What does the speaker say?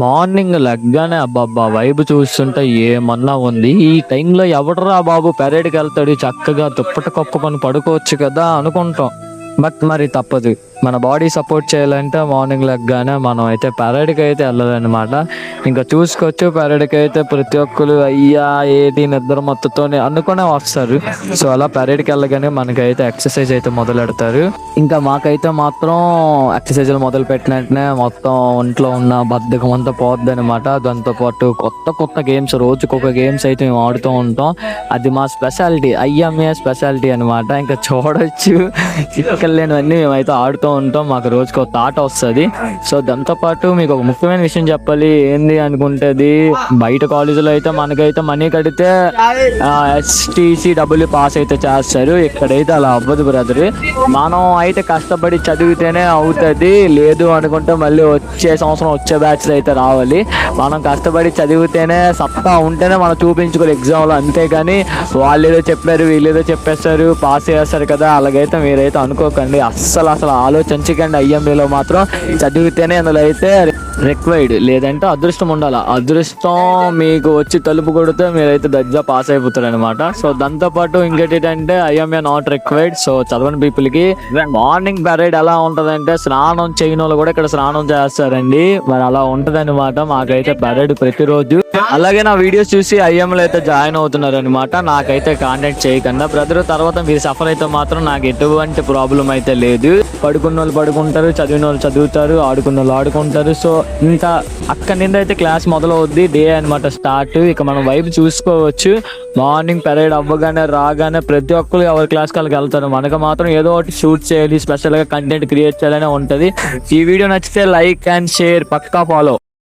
Morning లెగ్గానే అబ్బబ్బా vibe చూస్తుంటే ఏమన్నా ఉంది. ఈ టైంలో ఎవడురా బాబు పెరేడ్కి వెళ్తాడు, చక్కగా దుప్పట కప్పుకొని పడుకోవచ్చు కదా అనుకుంటాం. బట్ మరి తప్పదు, మన బాడీ సపోర్ట్ చేయాలంటే మార్నింగ్ లెగ్గానే మనం అయితే పెరేడ్కి అయితే వెళ్ళాలన్నమాట. ఇంకా చూసుకోవచ్చు, పెరేడ్కి అయితే ప్రతి ఒక్కరు అయ్యా ఏది నిద్ర మత్తుతోనే అనుకునే వస్తారు. సో అలా పెరేడ్కి వెళ్ళగానే మనకైతే ఎక్సర్సైజ్ అయితే మొదలెడతారు. ఇంకా మాకైతే మాత్రం ఎక్సర్సైజ్లు మొదలు పెట్టిన వెంటనే మొత్తం ఒంట్లో ఉన్న బద్ధకం అంతా పోద్ది అనమాట. దాంతోపాటు కొత్త కొత్త గేమ్స్, రోజుకొక గేమ్స్ అయితే మేము ఆడుతూ ఉంటాం. అది మా స్పెషాలిటీ, ఐఎంఏ స్పెషాలిటీ అనమాట. ఇంకా చూడొచ్చు, చిక్కలేనివన్నీ మేమైతే ఆడుతూ ఉంటాం. మాకు రోజుకి ఒక థాట్ వస్తుంది. సో దాంతోపాటు మీకు ఒక ముఖ్యమైన విషయం చెప్పాలి. ఏంది అనుకుంటేది, బయట కాలేజీలో అయితే మనకైతే మనీ కడితే STC డబ్బులు పాస్ అయితే చేస్తారు. ఇక్కడైతే అలా అవ్వదు బ్రదర్. మనం అయితే కష్టపడి చదివితేనే అవుతుంది, లేదు అనుకుంటే మళ్ళీ వచ్చే సంవత్సరం వచ్చే బ్యాచ్లు అయితే రావాలి. మనం కష్టపడి చదివితేనే, సత్తా ఉంటేనే మనం చూపించుకోవాలి ఎగ్జామ్లో. అంతేగాని వాళ్ళు ఏదో చెప్పారు వీళ్ళు ఏదో చెప్పేస్తారు పాస్ చేస్తారు కదా, అలాగైతే మీరైతే అనుకోకండి. అస్సలు ఆలోచించకండి. ఐఎంఏలో మాత్రం చదివితేనే అందులో అయితే రిక్వైర్డ్, లేదంటే అదృష్టం ఉండాలి. అదృష్టం మీకు వచ్చి తలుపు కొడితే మీరైతే దజ్జా పాస్ అయిపోతారు అనమాట. సో దాంతోపాటు ఇంకేంటంటే ఐఎంఏ నాట్ రిక్వైర్డ్. సో చదవని పీపుల్కి మార్నింగ్ పెరేడ్ ఎలా ఉంటదంటే, స్నానం చేయని వాళ్ళు కూడా ఇక్కడ స్నానం చేస్తారండి. మరి అలా ఉంటది అనమాట. మాకైతే పెరేడ్ ప్రతిరోజు. అలాగే నా వీడియోస్ చూసి ఐఎంలో అయితే జాయిన్ అవుతున్నారు అనమాట. నాకైతే కాంటాక్ట్ చేయకుండా బ్రదర్, తర్వాత మీరు సఫర్ అయితే మాత్రం నాకు ఎటువంటి ప్రాబ్లం అయితే లేదు. పడుకున్న వాళ్ళు పడుకుంటారు, చదివిన వాళ్ళు చదువుతారు, ఆడుకున్న వాళ్ళు ఆడుకుంటారు. సో ఇంకా అక్కడి నుండి అయితే క్లాస్ మొదలవుద్ది, డే అనమాట స్టార్ట్. ఇక మనం వైపు చూసుకోవచ్చు. మార్నింగ్ పెరేడ్ అవ్వగానే రాగానే ప్రతి ఒక్కరు ఎవరి క్లాస్కి వాళ్ళకి వెళ్తారు. మనకు మాత్రం ఏదో ఒకటి షూట్ చేయాలి, స్పెషల్గా కంటెంట్ క్రియేట్ చేయాలనే ఉంటుంది. ఈ వీడియో నచ్చితే లైక్ అండ్ షేర్, పక్కా ఫాలో.